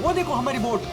वो देखो हमारी बोट।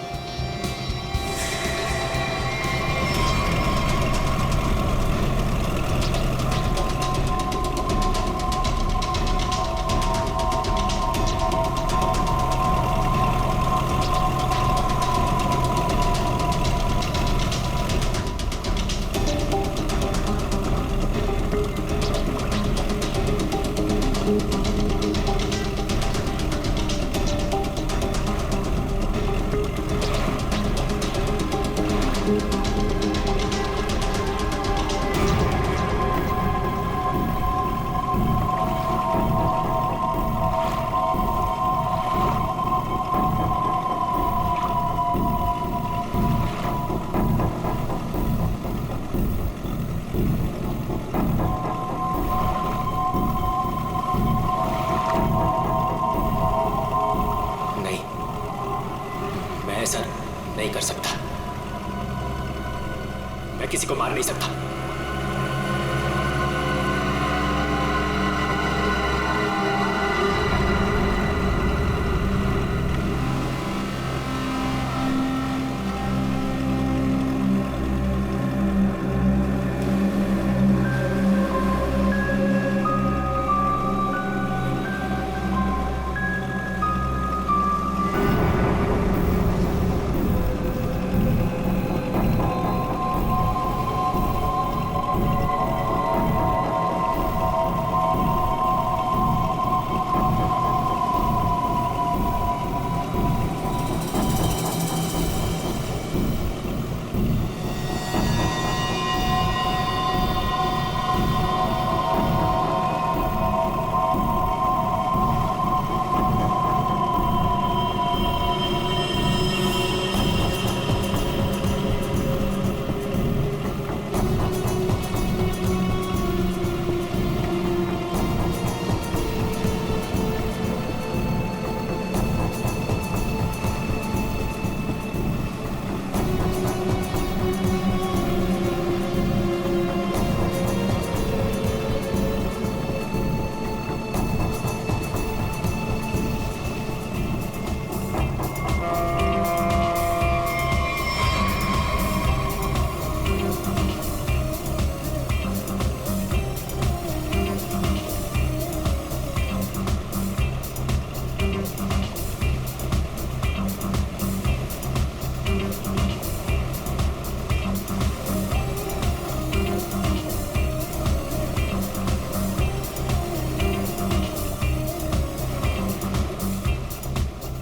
नहीं कर सकता, मैं किसी को मार नहीं सकता।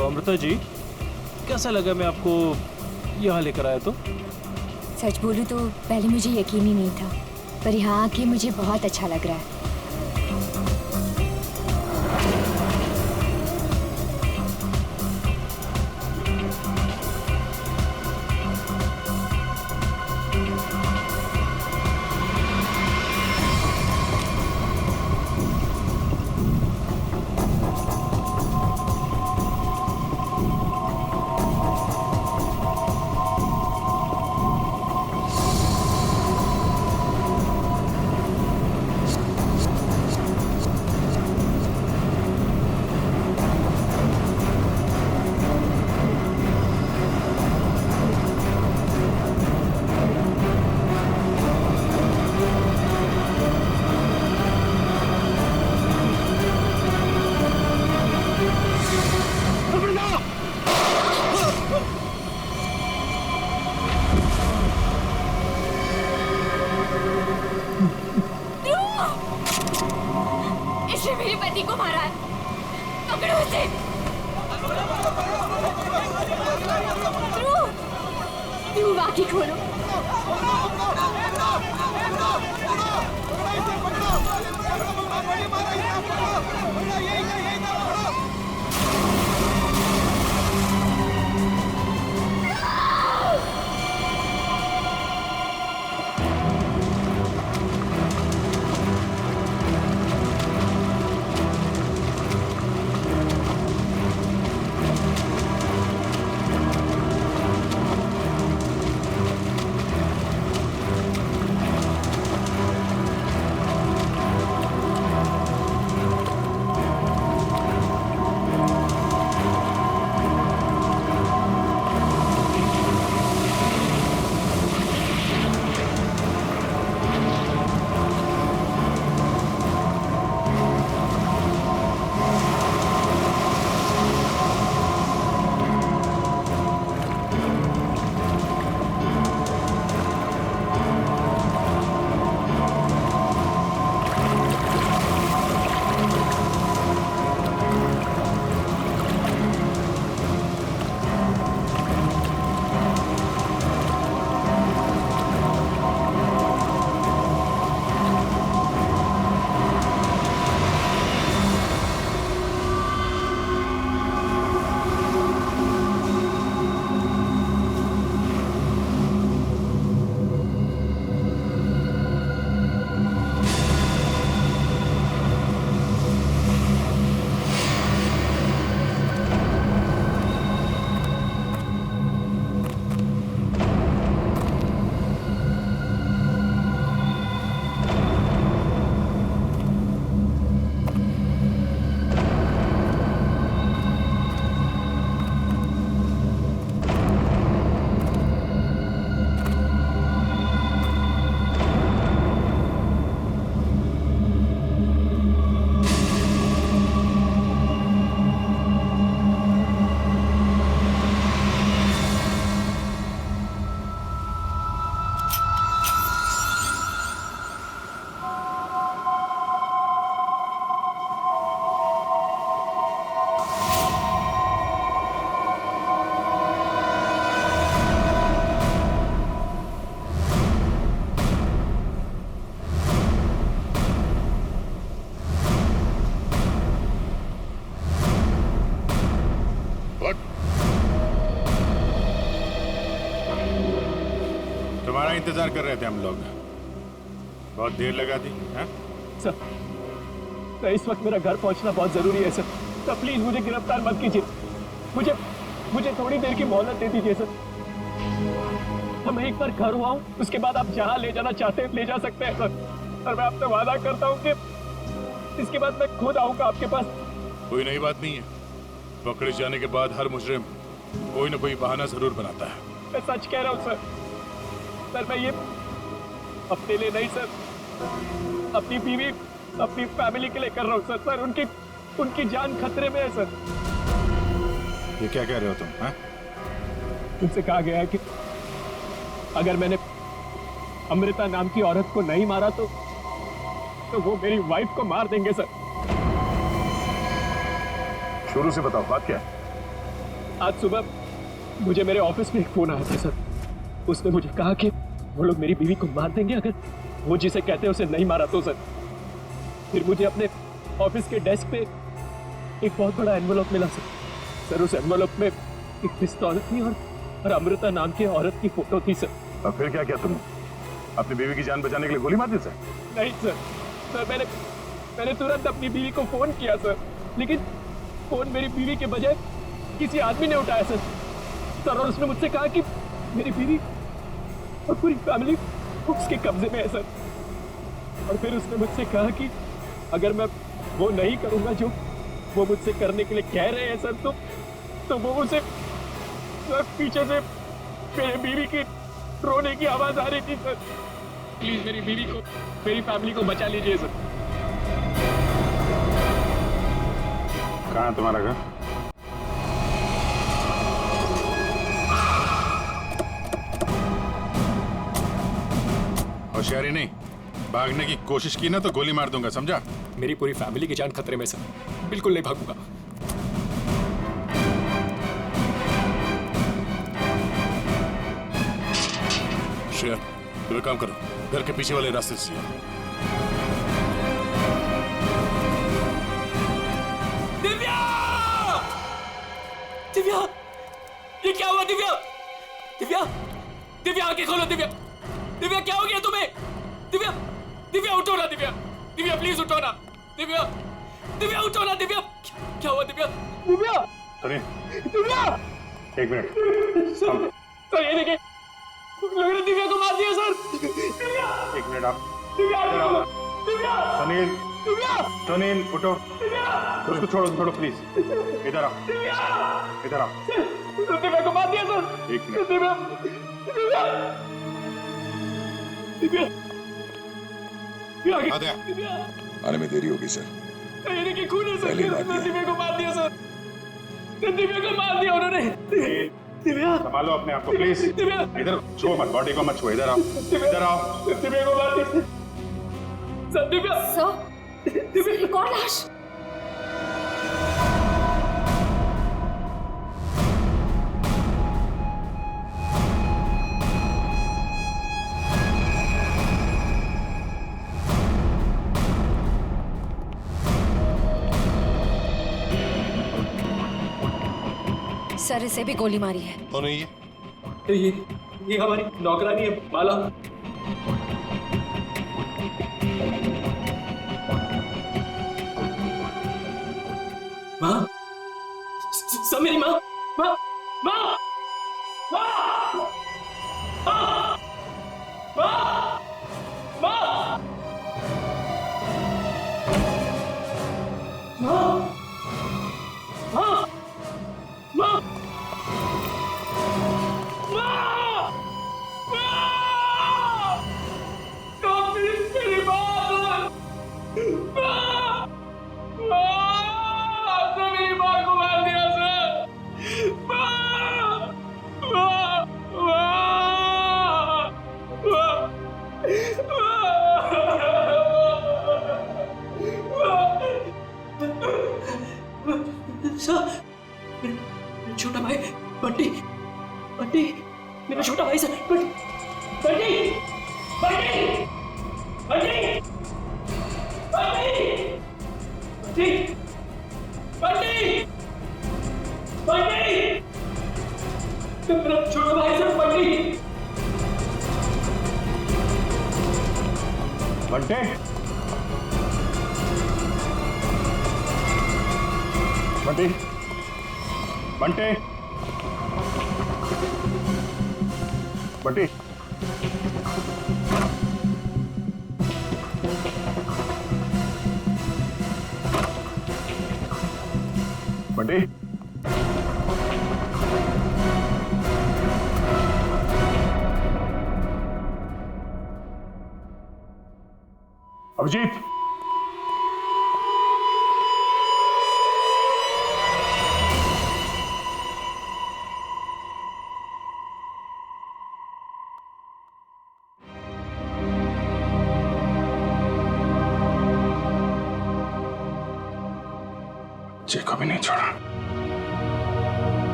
अमृता जी, कैसा लगा मैं आपको यहाँ लेकर आया? तो सच बोलूं तो पहले मुझे यकीन ही नहीं था, पर यहाँ आके मुझे बहुत अच्छा लग रहा है। मेरे पति को मारा है, पकड़ो उसे। ध्रुव, आंखें खोलो। क्या इंतजार कर रहे थे हम लोग? बहुत देर लगा दी है? सर इस वक्त मेरा घर पहुंचना बहुत जरूरी है सर प्लीज मुझे गिरफ्तार मत कीजिए। मुझे थोड़ी देर की मोहलत दे दीजिए सर। मैं एक बार घर हुआ हूँ, उसके बाद आप जहाँ ले जाना चाहते हैं ले जा सकते हैं सर। और मैं आपसे वादा करता हूँ कि इसके बाद मैं खुद आऊंगा आपके पास। कोई नई बात नहीं है। पकड़े जाने के बाद हर मुजरिम कोई ना कोई बहाना जरूर बनाता है। मैं सच कह रहा हूँ सर मैं ये अपने लिए नहीं सर, अपनी बीवी अपनी फैमिली के लिए कर रहा हूँ सर उनकी जान खतरे में है सर। ये क्या कह रहे हो तुम? हैं? तुमसे कहा गया है कि अगर मैंने अमृता नाम की औरत को नहीं मारा तो वो मेरी वाइफ को मार देंगे सर। शुरू से बताओ, बात क्या है? आज सुबह मुझे मेरे ऑफिस में एक फोन आया था सर। उसने मुझे कहा कि वो लोग मेरी बीवी को मार देंगे अगर वो जिसे कहते हैं उसे नहीं मारा तो सर। फिर मुझे अपने ऑफिस के डेस्क पे एक बहुत बड़ा एनवेलप मिला सर उस एनवेलप में एक पिस्तौल थी और अमृता नाम की औरत की फोटो थी सर। और फिर क्या किया तुमने? अपनी बीवी की जान बचाने के लिए गोली मार दी सर? नहीं सर मैंने तुरंत अपनी बीवी को फोन किया सर, लेकिन फोन मेरी बीवी के बजाय किसी आदमी ने उठाया सर और उसने मुझसे कहा कि मेरी बीवी और पूरी फैमिली उसके कब्जे में है सर। और फिर उसने मुझसे कहा कि अगर मैं वो नहीं करूंगा जो वो मुझसे करने के लिए कह रहे हैं सर तो वो उसे सर पीछे से मेरी बीवी की रोने की आवाज आ रही थी सर। प्लीज मेरी बीवी को मेरी फैमिली को बचा लीजिए सर। कहाँ है तुम्हारा घर? होशियारी नहीं, भागने की कोशिश की ना तो गोली मार दूंगा, समझा? मेरी पूरी फैमिली की जान खतरे में सर, बिल्कुल नहीं भागूंगा। शेर, तुम एक काम करो, घर के पीछे वाले रास्ते से। दिव्या! दिव्या! ये क्या हुआ दिव्या? दिव्या! दिव्या आंखें खोलो दिव्या! दिव्या क्या हो गया तुम्हें? दिव्या! दिव्या उठो ना दिव्या! दिव्या प्लीज उठो ना! दिव्या! दिव्या उठो ना दिव्या! क्या हुआ दिव्या? दिव्या! सुनिए, दिव्या! एक मिनट। सर ये देखिए, लोगों ने दिव्या को मार दिया सर। दिव्या! एक मिनट आप। दिव्या! दिव्या! सुनील, दिव्या! सुनील उठो। दिव्या! उसको छोड़ो प्लीज। इधर आओ, दिव्या! इधर आओ। दिव्या को मार दिया सर। एक मिनट। दिव्या! दिव्या! दिव्या! आ गया। दिव्या! आने में देरी होगी सर। ये देखिए खून है सर। पहले ही मार दिया। दिव्या को मार दिया सर। दिव्या को मार दिया उन्होंने। दिव्या! संभालो अपने आप को प्लीज। दिव्या! इधर छुओ मत, बॉडी को मत छुओ। इधर आओ, इधर आओ। दिव्या को मार दिया सर। दिव्या! सर दिव्या! एक और लाश। सर इसे भी गोली मारी है। कौन है ये? ये हमारी नौकरानी है माला। माँ, सब मेरी माँ, माँ, माँ, माँ, माँ, माँ, माँ, माँ, माँ, माँ, छोटा भाई बंटी, बंटी, मेरा छोटा भाई सर, बंटी, बंटी, बंटी, बंटी, बंटी, बंटी, बंटी, मेरा छोटा भाई सर बंटी। बंटे, बंटे, बंटे, बंटे, बंटे, अभिजीत, जय को भी नहीं छोड़ा।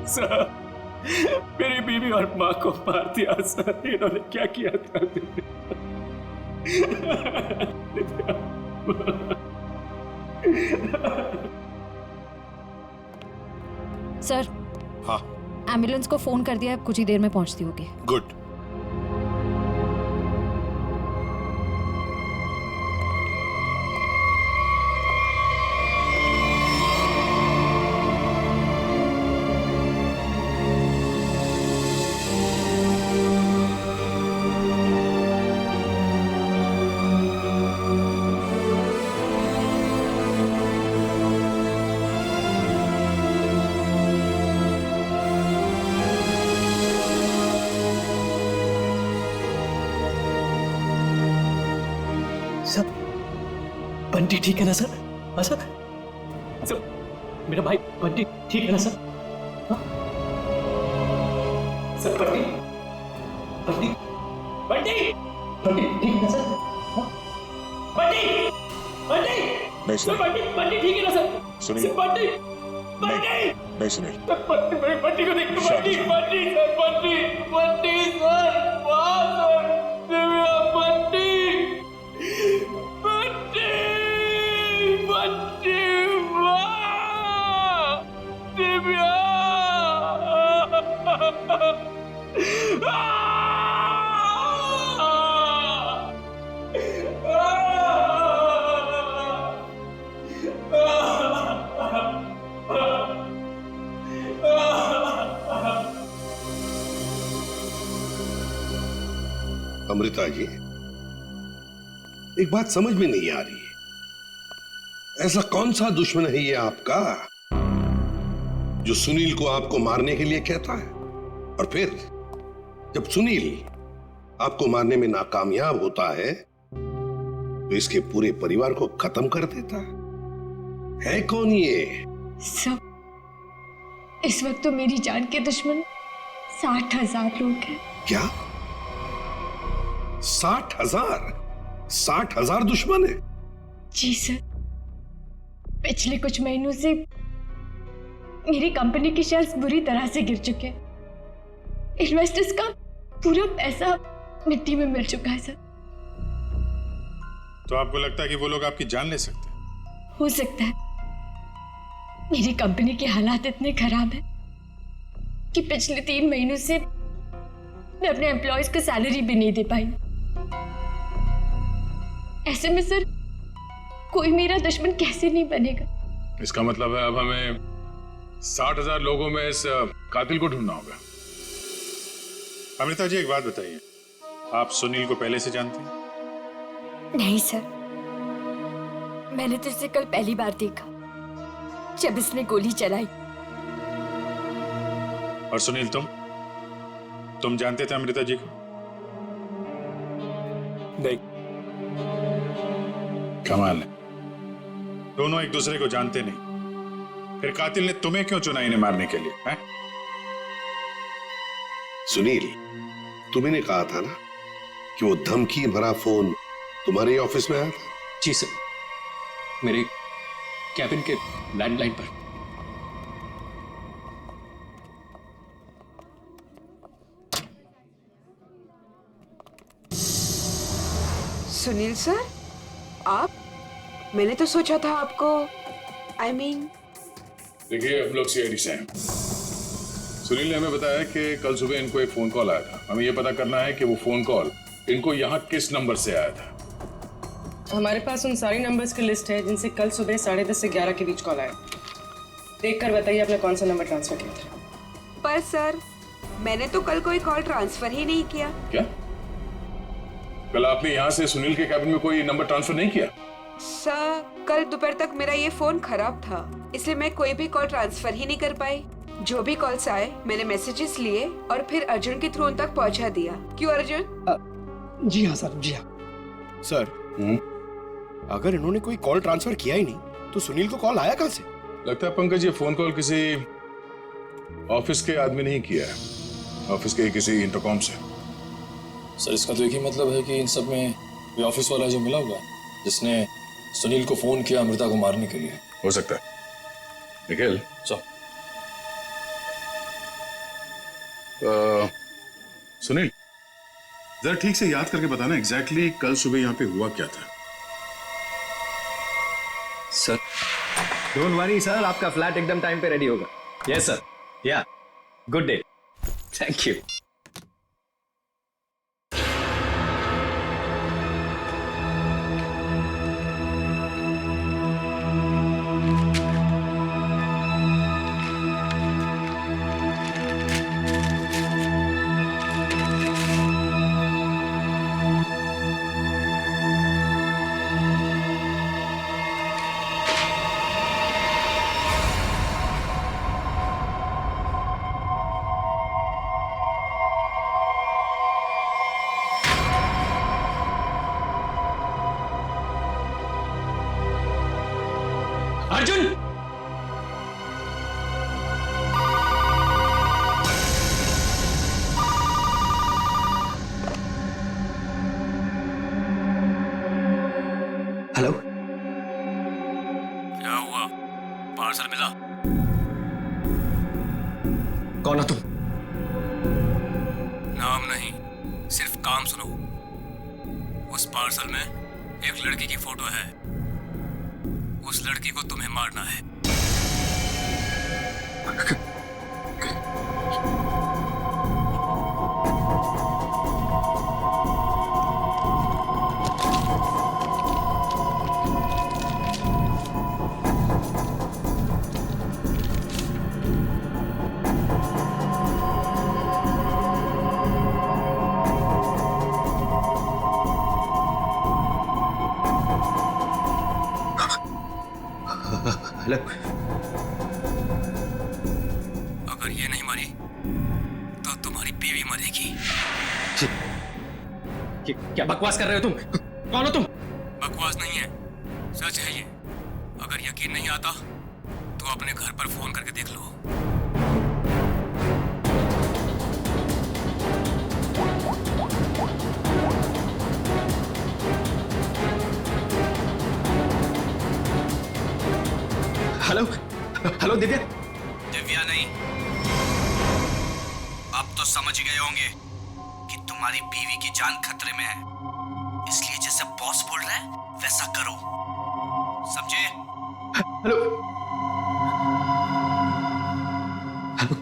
सर, मेरी बीवी और माँ को मार दिया सर। इन्होंने क्या किया था? सर, हाँ, एम्बुलेंस को फोन कर दिया, अब कुछ ही देर में पहुंचती होगी। गुड। सर, बंटी ठीक है ना सर? हाँ सर? सर, मेरा भाई बंटी ठीक है ना सर? हाँ? सर, बंटी, बंटी, बंटी, बंटी ठीक है ना सर? हाँ? बंटी, बंटी, नहीं सर, बंटी, बंटी ठीक है ना सर? सुनिए। सर, बंटी, बंटी, नहीं सुनिए। सर, बंटी को देख, बंटी, बंटी, सर, बंटी, बंटी, सर, वाह सर, दिव्या, बंटी, बंटी, बंटी, वाह, दिव्या, अमृता जी, एक बात समझ में नहीं आ रही। ऐसा कौन सा दुश्मन है ये आपका जो सुनील को आपको मारने के लिए कहता है, और फिर जब सुनील आपको मारने में नाकामयाब होता है तो इसके पूरे परिवार को खत्म कर देता है कौन ये? सब, इस वक्त तो मेरी जान के दुश्मन 60,000 लोग हैं। क्या 60,000? 60,000 दुश्मन है? जी सर, पिछले कुछ महीनों से मेरी कंपनी के शेयर्स बुरी तरह से गिर चुके हैं। इन्वेस्टर्स का पूरा पैसा मिट्टी में मिल चुका है सर। तो आपको लगता है कि वो लोग आपकी जान ले सकते हैं? हो सकता है। मेरी कंपनी के हालात इतने खराब हैं कि पिछले 3 महीनों से मैं अपने एम्प्लॉयज को सैलरी भी नहीं दे पाई। ऐसे में सर कोई मेरा दुश्मन कैसे नहीं बनेगा? इसका मतलब है अब हमें 60,000 लोगों में इस कातिल को ढूंढना होगा। अमृता जी, एक बात बताइए, आप सुनील को पहले से जानते हैं? नहीं सर, मैंने तो इसे कल पहली बार देखा जब इसने गोली चलाई। और सुनील, तुम जानते थे अमृता जी को? नहीं। कमाल है, दोनों एक दूसरे को जानते नहीं, फिर कातिल ने तुम्हें क्यों चुना इन्हें मारने के लिए? है? सुनील, तुम्हें कहा था ना कि वो धमकी भरा फोन तुम्हारे ऑफिस में आया था? जी सर, मेरे कैबिन के लैंडलाइन पर। सुनील सर, आप? मैंने तो सोचा था आपको देखिए, हम लोग सीआईडी से हैं। सुनील ने हमें बताया कि कल सुबह इनको एक फोन कॉल आया था। हमें यह पता करना है कि वो फोन कॉल इनको यहाँ किस नंबर से आया था? हमारे पास उन सारी नंबर्स की लिस्ट है जिनसे कल सुबह 10:30 से 11 के बीच कॉल आया। देख कर बताइए आपने कौन सा नंबर ट्रांसफर किया था। पर सर, मैंने तो कल कोई कॉल ट्रांसफर ही नहीं किया। क्या कल आपने यहाँ से सुनील के कैबिन में कोई नंबर ट्रांसफर नहीं किया? सर, कल दोपहर तक मेरा ये फोन खराब था, इसलिए मैं कोई भी कॉल ट्रांसफर ही नहीं कर पाई। जो भी कॉल्स आए मैंने मैसेजेस लिए और फिर अर्जुन के थ्रू उन तक पहुंचा दिया। क्यों अर्जुन? जी हाँ सर, जी हाँ सर। अगर इन्होंने कोई कॉल ट्रांसफर किया ही नहीं तो सुनील को कॉल आया कहाँ से? लगता है पंकज ये फोन कॉल किसी ऑफिस के आदमी ने ही किया है, ऑफिस के किसी इंटरकॉम से। सर इसका तो एक ही मतलब है कि इन सब में कोई ऑफिस वाला जो मिला हुआ है जिसने सुनील को फोन किया अमृता को मारने के लिए। हो सकता है। निखिल सर सुनील जरा ठीक से याद करके बताना एग्जैक्टली कल सुबह यहाँ पे हुआ क्या था। सर डोंट वरी सर, आपका फ्लैट एकदम टाइम पे रेडी होगा। यस सर, या good day, thank you. Arjun! Hello, क्या हुआ? पार्सल मिला? कौन हो तुम? नाम नहीं, सिर्फ काम सुनो। उस पार्सल में एक लड़की की फोटो है। उस लड़की को तुम्हें मारना है। हेलो, अगर ये नहीं मरी तो तुम्हारी बीवी मरेगी। क्या बकवास कर रहे हो तुम? कौन हो तुम? बकवास नहीं है, सच है ये। अगर यकीन नहीं आता तो अपने घर पर फोन करके देख लो। Hello, hello Divya. दिव्या नहीं, अब तो समझ गए होंगे कि तुम्हारी बीवी की जान खतरे में है, इसलिए जैसे बॉस बोल रहा है वैसा करो, समझे? हेलो, हेलो,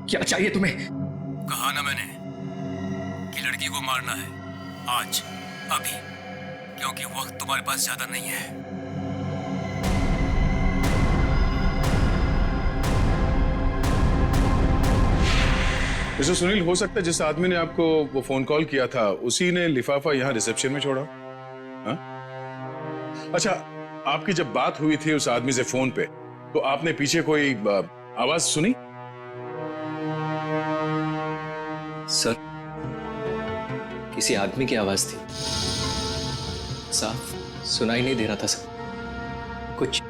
क्या चाहिए तुम्हें? कहा ना मैंने कि लड़की को मारना है आज, अभी, क्योंकि वक्त तुम्हारे पास ज्यादा नहीं है। मिस्टर सुनील, हो सकता है जिस आदमी ने आपको वो फोन कॉल किया था उसी ने लिफाफा यहाँ रिसेप्शन में छोड़ा। हाँ? अच्छा, आपकी जब बात हुई थी उस आदमी से फोन पे तो आपने पीछे कोई आवाज सुनी? सर किसी आदमी की आवाज थी, साफ सुनाई नहीं दे रहा था सर। कुछ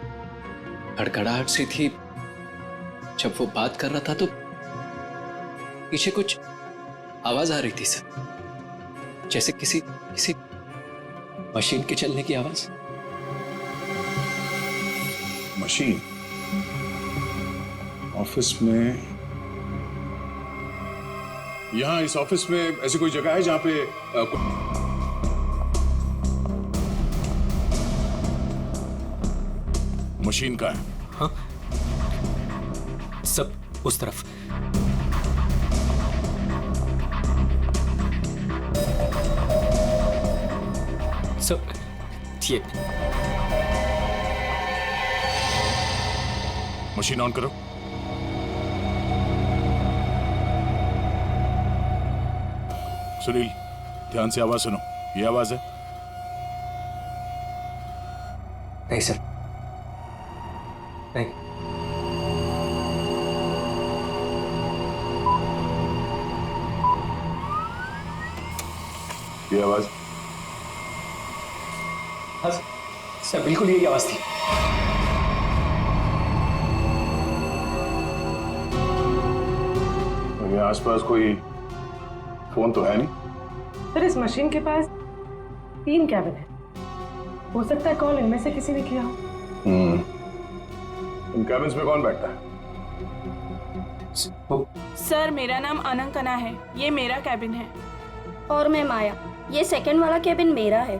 खड़खड़ाहट सी थी। जब वो बात कर रहा था तो पीछे कुछ आवाज आ रही थी सर, जैसे किसी मशीन के चलने की आवाज। मशीन? ऑफिस में? यहाँ इस ऑफिस में ऐसी कोई जगह है जहां पे मशीन का है? हाँ, सब उस तरफ। सर ये मशीन ऑन करो। सुनील, ध्यान से आवाज सुनो। ये आवाज है? नहीं सर, नहीं। ये आवाज? हाँ सर, बिल्कुल यही आवाज थी। ये आसपास कोई फोन तो है नहीं? सर इस मशीन के पास 3 कैबिन है, हो सकता है कॉल इनमें से किसी ने किया हो। इन कैबिन्स में कौन बैठता है? सर मेरा नाम अनंकना है, ये मेरा कैबिन है। और मैं माया, ये सेकंड वाला कैबिन मेरा है।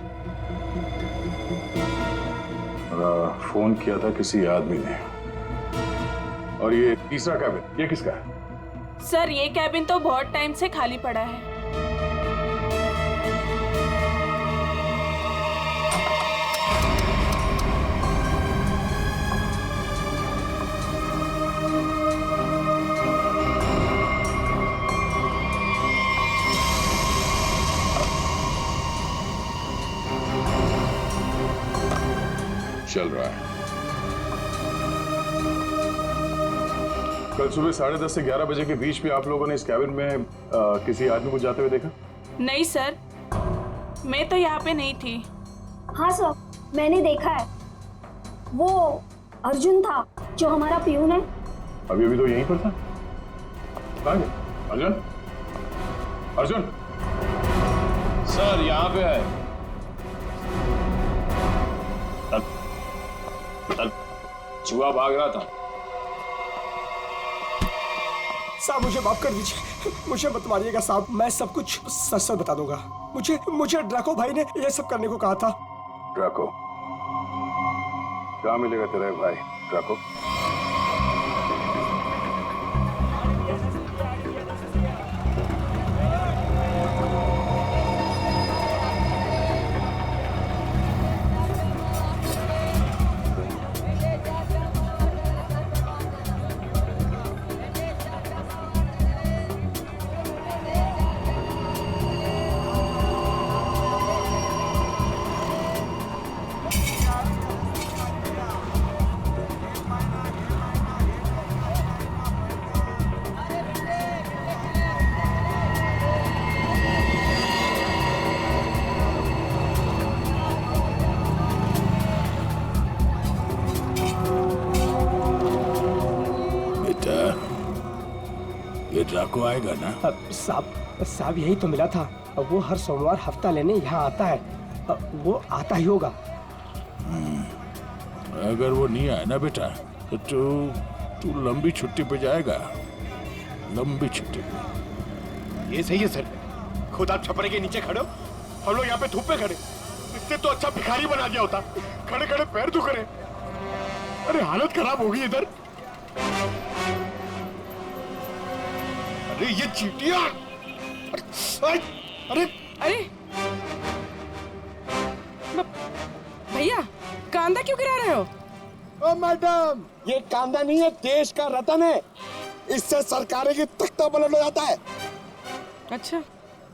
फोन किया था किसी आदमी ने। और ये तीसरा कैबिन, ये किसका है? सर ये कैबिन तो बहुत टाइम से खाली पड़ा है। चल रहा है। कल सुबह 10:30 से 11 बजे के बीच में आप लोगों ने इस कैबिन में किसी आदमी को जाते हुए देखा? नहीं सर, मैं तो यहाँ पे नहीं थी। हाँ सर, मैंने देखा है। वो अर्जुन था जो हमारा प्यून है। अभी तो यहीं पर था। कहाँ गया? अर्जुन? अर्जुन? सर यहाँ पे है। चूहा भाग रहा था। साहब मुझे माफ कर दीजिए, मुझे मत मारिएगा साहब, मैं सब कुछ सच सच बता दूंगा। मुझे ड्रैको भाई ने ये सब करने को कहा था। ड्रैको? कहाँ मिलेगा तेरा भाई ड्रैको? ड्रैको आएगा ना? साहब यही तो मिला था। वो हर सोमवार हफ्ता लेने यहाँ आता है। वो आता ही होगा। अगर वो नहीं आया ना बेटा तो तू लंबी छुट्टी पे जाएगा। लंबी छुट्टी पे। ये सही है सर। खुद आप छपरे के नीचे खड़े हो, हम लोग यहाँ पे धूप में खड़े। इससे तो अच्छा भिखारी बना दिया होता। खड़े खड़े पैर दुख रहे। अरे हालत खराब होगी इधर। अरे ये चींटियां! अरे भैया कांदा क्यों गिरा रहे हो? ओ मैडम, ये कांदा नहीं है, देश का रतन है। इससे सरकारें की तख्ता पलट हो जाता है। अच्छा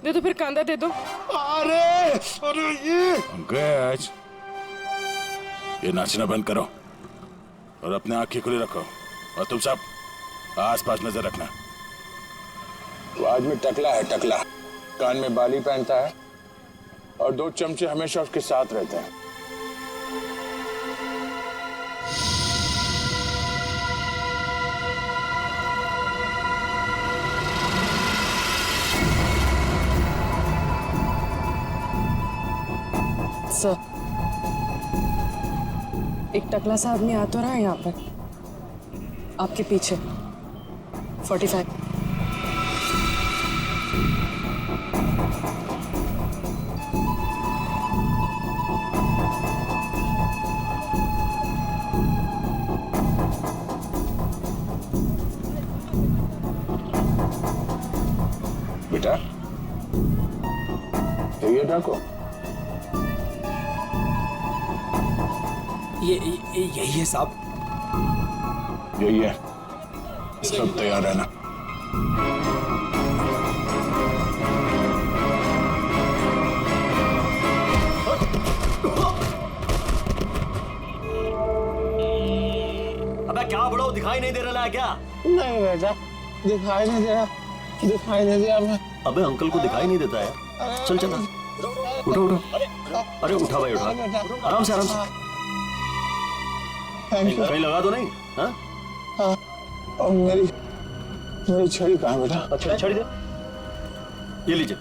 दे दो फिर, कांदा दे दो। अरे ये पंकज, ये नाचना बंद करो और अपने आंखें खुली रखो। और तुम सब आसपास नजर रखना। तो आज में टकला है, टकला कान में बाली पहनता है और 2 चमचे हमेशा उसके साथ रहते हैं। सर एक टकला सा आदमी आ तो रहा है यहाँ पर, आपके पीछे 45। बेटा, ये ड्रैको यही है साहब। यही है, सब तैयार रहना। अबे क्या बड़ो, दिखाई नहीं दे रहा है क्या? नहीं बेटा, दिखाई नहीं दे रहा, दिखाई नहीं दिया मैं। अबे अंकल को दिखाई नहीं देता है। चल चल उठो उठो। अरे उठा भाई उठा, आराम से आराम से। कहीं लगा तो नहीं? हाँ और मेरी छड़ी कहाँ बेटा? अच्छा छड़ी दे, ये लीजिए।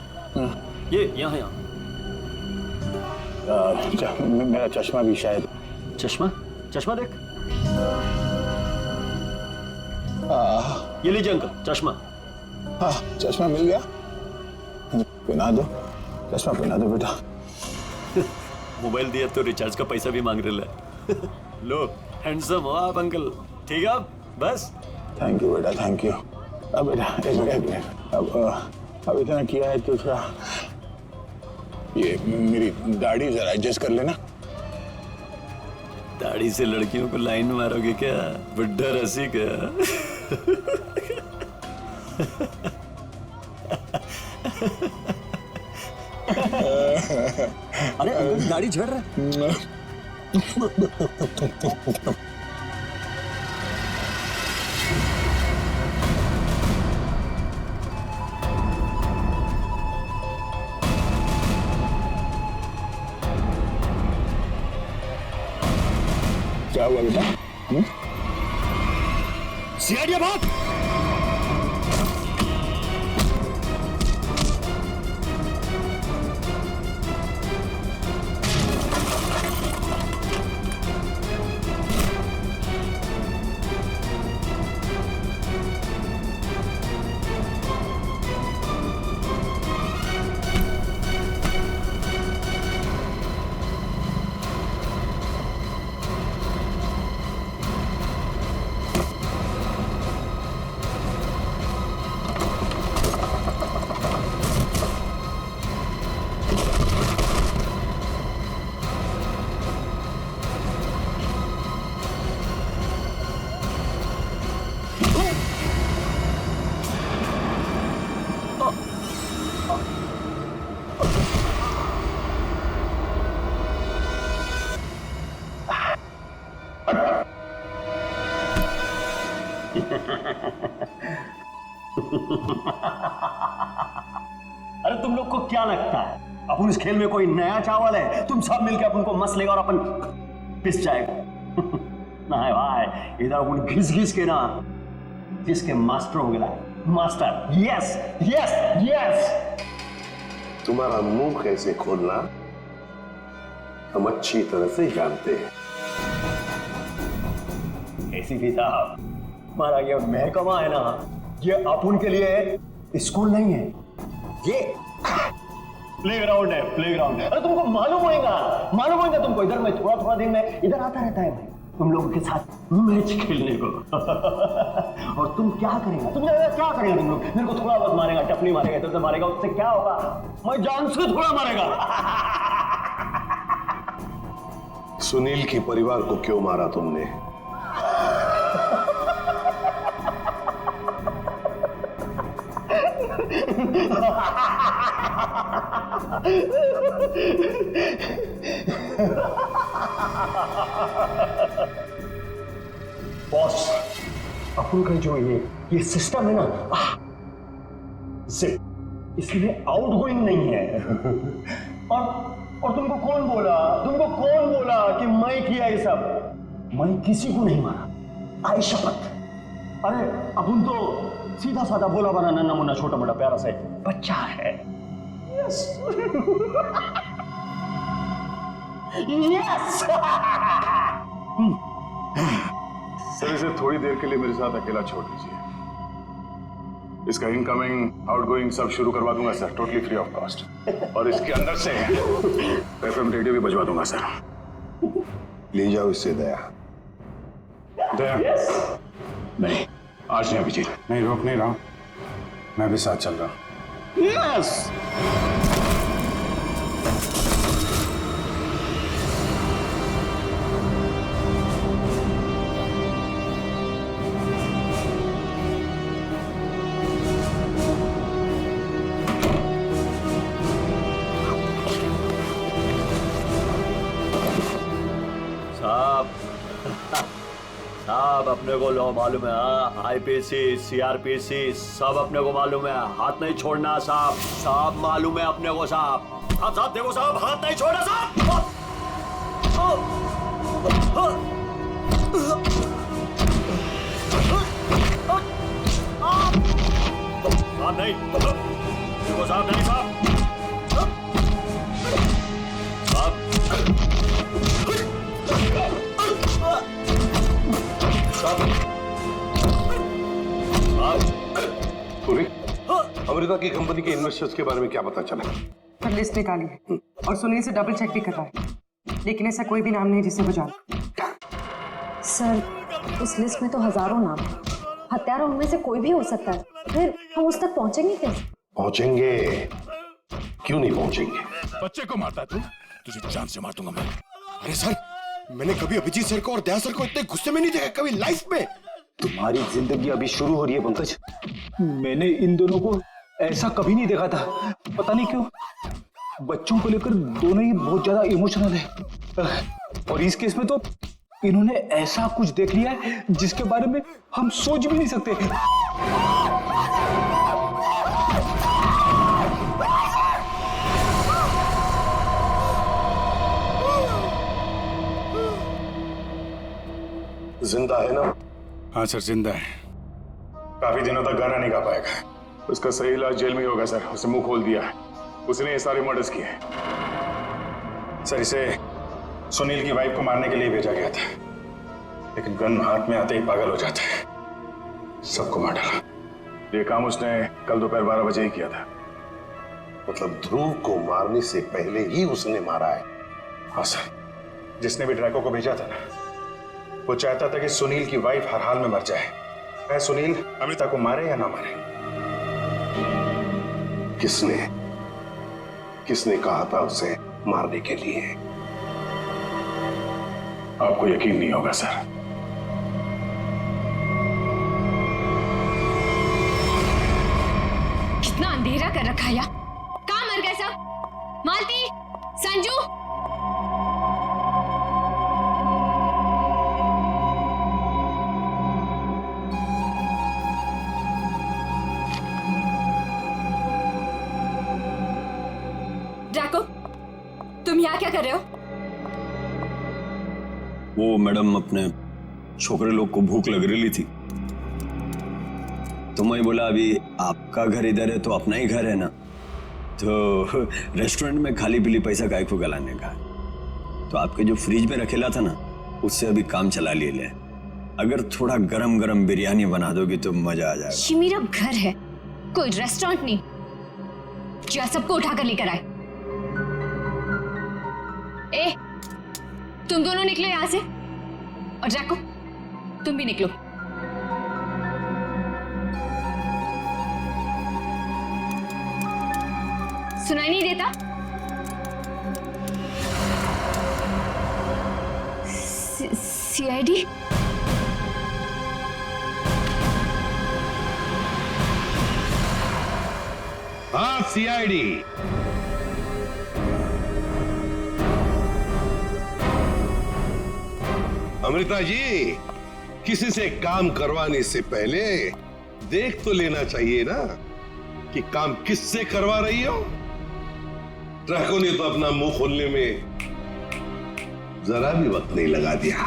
ये यहाँ यहाँ। मेरा चश्मा भी शायद। चश्मा? चश्मा देख। ये लीजिए अंकल चश्मा। हाँ चश्मा मिल गया, पहना दो, चश्मा पहना दो बेटा। मोबाइल दिया तो रिचार्ज का पैसा भी मांग रहे। लो हैंडसम हो आप अंकल। ठीक है बस। थैंक यू बेटा, थैंक यू। अब बेटा एक मिनट, अब इतना किया है तो थोड़ा ये मेरी दाढ़ी जरा एडजस्ट कर लेना। दाढ़ी से लड़कियों को लाइन मारोगे क्या? बुड्ढा रसी का। अरे अंकल दाढ़ी झड़ रहा है। क्या हुआ बेटा? सीआईडी बात। अरे तुम लोग को क्या लगता है अपन इस खेल में कोई नया चावल है? तुम सब मिलकर अपन को मस लेगा और अपन पिस जाएगा। ना है भाई, इधर अपन घिस घिस के ना जिसके मास्टर हो गया। Master, yes yes yes. तुम्हारा मुंह कैसे खोलना हम अच्छी तरह से जानते हैं। एसीपी साहब, हमारा ये महकमा है ना, ये अपन के लिए स्कूल नहीं है, ये प्लेग्राउंड है, प्लेग्राउंड है। अरे तुमको मालूम होगा तुमको। इधर में थोड़ा थोड़ा दिन में इधर आता रहता है भाई तुम लोगों के साथ मैच खेलने को। और तुम क्या करेगा? तुम लोग मेरे को थोड़ा बहुत मारेगा, टपली मारेगा, इधर से मारेगा, उससे क्या होगा? मैं जान से थोड़ा मारेगा। सुनील के परिवार को क्यों मारा तुमने? बॉस, अपन का जो ये सिस्टम है ना, इसमें आउट गोइंग नहीं है। और तुमको कौन बोला कि मैं किया ये सब? मैं किसी को नहीं मारा, आई शपथ। अरे अपन तो सीधा साधा भोला बना नन्ना मुन्ना छोटा मोटा प्यारा सा बच्चा है। Yes yes. सर इसे थोड़ी देर के लिए मेरे साथ अकेला छोड़ दीजिए। इसका इनकमिंग आउटगोइंग सब शुरू करवा दूंगा sir, totally free of cost. और इसके अंदर से एफएम रेडियो भी बजवा दूंगा सर। ले जाओ इससे दया। नहीं, आज नहीं अभिजीत, नहीं रोक नहीं रहा हूं, मैं भी साथ चल रहा हूं। यस। साहब अपने को लो मालूम है, आईपीसी सीआरपीसी सब अपने को मालूम है, हाथ नहीं छोड़ना साहब, साहब मालूम है अपने को साहब। हाँ साहब देखो साहब, हाथ नहीं छोड़ना साहब। साहब नहीं देखो साहब, नहीं साहब पूरी अमृता की कंपनी के इन्वेस्टर्स के बारे में क्या पता चला? पर लिस्ट निकाली है और सुनील से डबल चेक भी करवाया, लेकिन ऐसा कोई भी नाम नहीं जिसे वो जाने। सर उस लिस्ट में तो हजारों नाम है, हत्यारा उनमें से कोई भी हो सकता है, फिर हम उस तक पहुंचेंगे कैसे? पहुंचेंगे, क्यों नहीं पहुंचेंगे? बच्चे को मारता तू, तुझे जान से मार दूंगा मैं। अरे सर, मैंने कभी अभिजीत सर को और दया सर को इतने गुस्से में नहीं देखा कभी लाइफ में। तुम्हारी जिंदगी अभी शुरू हो रही है पंकज, मैंने इन दोनों को ऐसा कभी नहीं देखा था, पता नहीं क्यों बच्चों को लेकर दोनों ही बहुत ज्यादा इमोशनल है, और इस केस में तो इन्होंने ऐसा कुछ देख लिया है जिसके बारे में हम सोच भी नहीं सकते। जिंदा है ना? हाँ सर जिंदा है, काफी दिनों तक गाना नहीं गा पाएगा, उसका सही इलाज जेल में ही होगा सर। उसे मुंह खोल दिया है, उसने ये सारे मर्डर्स किए हैं सर। इसे सुनील की वाइफ को मारने के लिए भेजा गया था, लेकिन गन हाथ में आते ही पागल हो जाता है, सबको मार डाला। ये काम उसने कल दोपहर 12 बजे ही किया था। मतलब ध्रुव को मारने से पहले ही उसने मारा है? हाँ सर, जिसने भी ड्रैको को भेजा था ना, वो चाहता था कि सुनील की वाइफ हर हाल में मर जाए, चाहे सुनील अमृता को मारे या ना मारे। किसने कहा था उसे मारने के लिए? आपको यकीन नहीं होगा सर। कितना अंधेरा कर रखा है, कहाँ मर गए सब? मालती, संजू, ड्रैको, तुम यहाँ क्या कर रहे हो? वो मैडम अपने छोकरे लोग को भूख लग रही थी, तो मैं बोला अभी आपका घर इधर है तो अपना ही घर है ना, तो रेस्टोरेंट में खाली पीली पैसा काय को गलाने का, तो आपके जो फ्रिज में रखेला था ना उससे अभी काम चला लिए ले। अगर थोड़ा गरम गरम बिरयानी बना दोगी तो मजा आ जाएगा। ये मेरा घर है, कोई रेस्टोरेंट नहीं जो सबको उठाकर लेकर आए। ए, तुम दोनों निकलो यहां से, और ड्रैको तुम भी निकलो। सुनाई नहीं देता? सीआईडी? हाँ सीआईडी। अमृता जी, किसी से काम करवाने से पहले देख तो लेना चाहिए ना कि काम किससे करवा रही हो। ड्रैको ने तो अपना मुंह खोलने में जरा भी वक्त नहीं लगा दिया।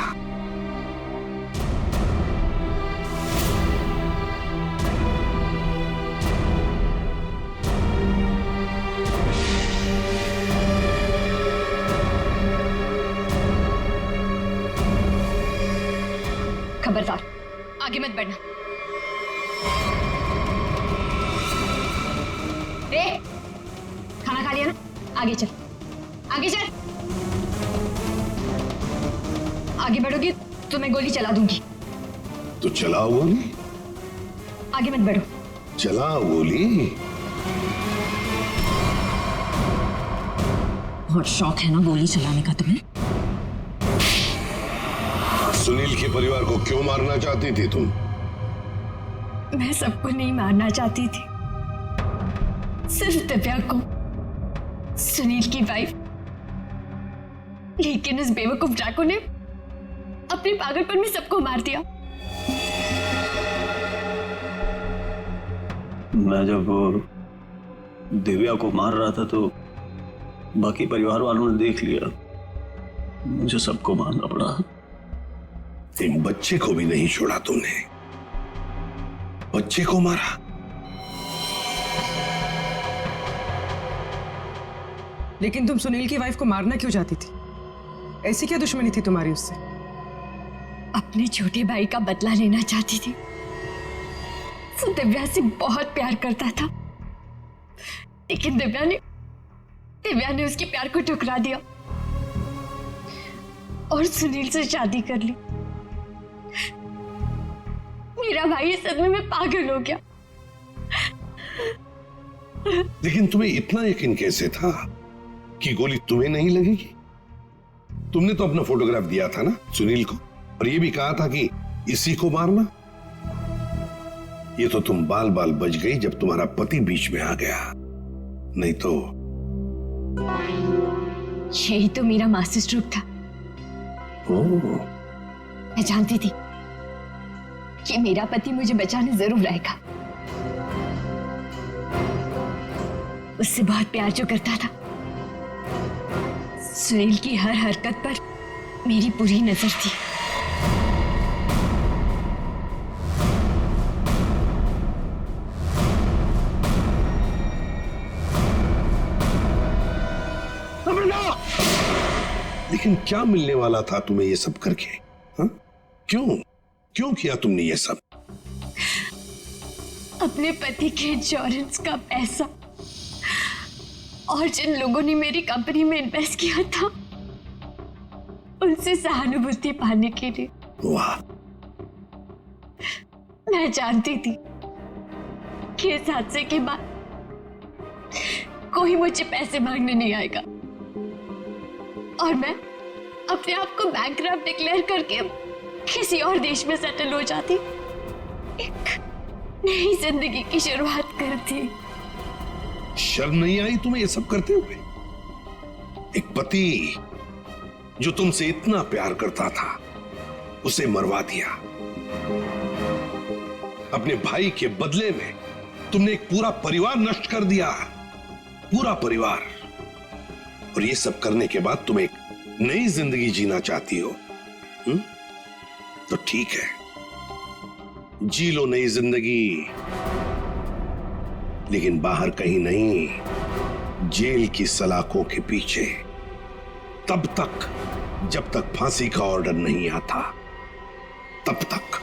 खबरदार, आगे मत बढ़ना। ए, खाना खा लिया ना? आगे चल, आगे चल। आगे बढ़ोगी तो मैं गोली चला दूंगी। तो चलाओ गोली। आगे मत बढ़ो। चलाओ गोली। बहुत शौक है ना गोली चलाने का तुम्हें? सुनील के परिवार को क्यों मारना चाहती थी तुम? मैं सबको नहीं मारना चाहती थी, सिर्फ दिव्या को, सुनील की वाइफ। लेकिन इस बेवकूफ ड्रैको ने अपने पागलपन में सबको मार दिया। मैं जब दिव्या को मार रहा था तो बाकी परिवार वालों ने देख लिया, मुझे सबको मारना पड़ा। एक बच्चे को भी नहीं छोड़ा तूने, बच्चे को मारा। लेकिन तुम सुनील की वाइफ को मारना क्यों चाहती थी? ऐसी क्या दुश्मनी थी तुम्हारी उससे? अपने छोटे भाई का बदला लेना चाहती थी। वो दिव्या से बहुत प्यार करता था, लेकिन दिव्या ने उसके प्यार को ठुकरा दिया और सुनील से शादी कर ली। मेरा भाई इस सदमे में पागल हो गया। लेकिन तुम्हें इतना यकीन कैसे था कि गोली तुम्हें नहीं लगेगी? तुमने तो अपना फोटोग्राफ दिया था ना सुनील को, और ये भी कहा था कि इसी को मारना। ये तो तुम बाल बाल बच गई जब तुम्हारा पति बीच में आ गया, नहीं तो। यही तो मेरा मास्टर स्ट्रोक था। मैं जानती थी कि मेरा पति मुझे बचाने जरूर आएगा। उससे बहुत प्यार जो करता था। सुनील की हर हरकत पर मेरी पूरी नजर थी। लेकिन क्या मिलने वाला था तुम्हें ये सब करके? हा? क्यों किया तुमने ये सब? अपने पति के इंश्योरेंस का पैसा और जिन लोगों ने मेरी कंपनी में इन्वेस्ट किया था उनसे सहानुभूति पाने के लिए। वाह। मैं जानती थी कि इस हादसे के बाद कोई मुझे पैसे मांगने नहीं आएगा और मैं अपने आप को बैंकरप्ट डिक्लेयर करके किसी और देश में सेटल हो जाती, एक नई जिंदगी की शुरुआत करती। शर्म नहीं आई तुम्हें ये सब करते हुए? एक पति जो तुमसे इतना प्यार करता था उसे मरवा दिया। अपने भाई के बदले में तुमने एक पूरा परिवार नष्ट कर दिया, पूरा परिवार। और ये सब करने के बाद तुम एक नई जिंदगी जीना चाहती हो? तो ठीक है, जी लो नई जिंदगी, लेकिन बाहर कहीं नहीं, जेल की सलाखों के पीछे, तब तक जब तक फांसी का ऑर्डर नहीं आता, तब तक।